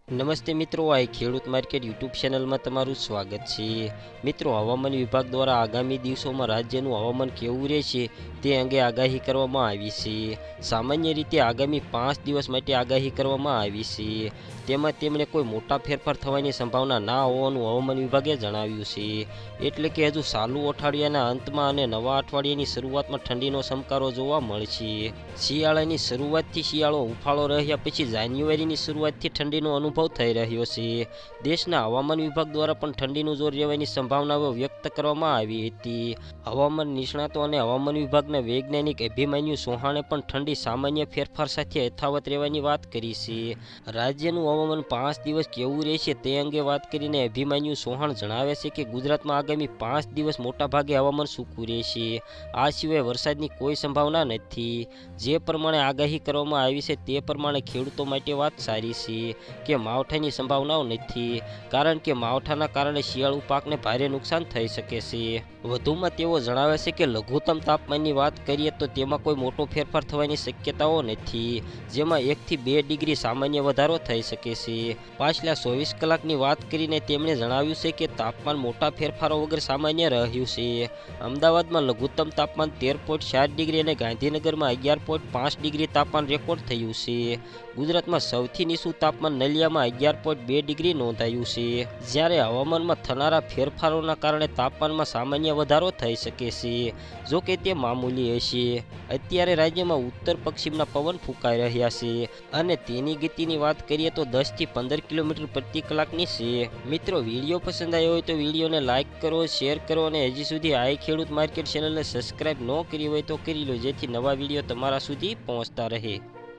નમસ્તે મિત્રો, આ ખેડૂત માર્કેટ યુટ્યુબ ચેનલમાં તમારું સ્વાગત છે। મિત્રો, હવામાન વિભાગ દ્વારા આગામી દિવસોમાં રાજ્યનું હવામાન કેવું રહેશે તે અંગે આગાહી કરવામાં આવી છે। સામાન્ય રીતે આગામી 5 દિવસ માટે આગાહી કરવામાં આવી છે। તેમાં તેમણે કોઈ મોટા ફેરફાર થવાની સંભાવના ના હોવાનું હવામાન વિભાગે જણાવ્યું છે। એટલે કે હજુ ચાલુ અઠવાડિયાના અંતમાં અને નવા અઠવાડિયાની શરૂઆતમાં ઠંડીનો સમકારો જોવા મળશે। શિયાળાની શરૂઆતથી શિયાળો ઉફાળો રહ્યા પછી જાન્યુઆરીની શરૂઆતથી ઠંડીનો અનુભવ થઈ રહ્યો છે। દેશના હવામાન વિભાગ દ્વારા પણ ઠંડીનું જોર રહેવાની સંભાવનાઓ વ્યક્ત કરવામાં આવી હતી। હવામાન નિષ્ણાતો અને હવામાન વિભાગના વૈજ્ઞાનિક અભિમન્યુ ચૌહાણે પણ ઠંડી સામાન્ય ફેરફાર સાથે યથાવત રહેવાની વાત કરી છે। રાજ્યનું હવામાન 5 દિવસ કેવું રહેશે તે અંગે વાત કરીને અભિમન્યુ ચૌહાણ જણાવે છે કે ગુજરાતમાં આગામી 5 દિવસ મોટાભાગે હવામાન સૂકું રહેશે। આ સિવાય વરસાદની કોઈ સંભાવના નથી। જે પ્રમાણે આગાહી કરવામાં આવી છે તે પ્રમાણે ખેડૂતો માટે વાત સારી છે કે માવઠાની સંભાવનાઓ નથી, કારણ કે માવઠાના કારણે શિયાળુ પાકને ભારે નુકસાન થઈ શકે છે। વધુમાં તેઓ જણાવે છે કે લઘુત્તમ તાપમાનની વાત કરીએ તો તેમાં કોઈ મોટો ફેરફાર થવાની શક્યતાઓ નથી, જેમાં 1 થી 2 ડિગ્રી સામાન્ય વધારો થઈ શકે છે। પાછલા 24 કલાકની વાત કરીને તેમણે જણાવ્યું છે કે તાપમાન મોટા ફેરફારો વગર સામાન્ય રહ્યું છે। અમદાવાદમાં લઘુત્તમ તાપમાન 13.4 ડિગ્રી અને ગાંધીનગરમાં 11.5 ડિગ્રી તાપમાન રેકોર્ડ થયું છે। ગુજરાતમાં સૌથી નીચું તાપમાન નલિયામાં 11.2 ડિગ્રી નોંધાયું છે। જ્યારે હવામાનમાં થનારા ફેરફારોના કારણે તાપમાનમાં સામાન્ય વધારો થઈ શકે છે, જો કે તે મામૂલી હશે। અત્યારે રાજ્યમાં ઉત્તર પશ્ચિમના પવન ફૂંકાઈ રહ્યા છે અને તેની ગતિની વાત કરીએ તો 10 થી 15 કિલોમીટર પ્રતિ કલાકની છે। મિત્રો, વિડીયો પસંદ આવ્યો હોય તો વિડીયોને લાઇક કરો, શેર કરો અને હજી સુધી આ ખેડૂત માર્કેટ ચેનલને સબસ્ક્રાઇબ ન કરી હોય તો કરી લો, જેથી નવા વિડીયો તમારા સુધી પહોંચતા રહે।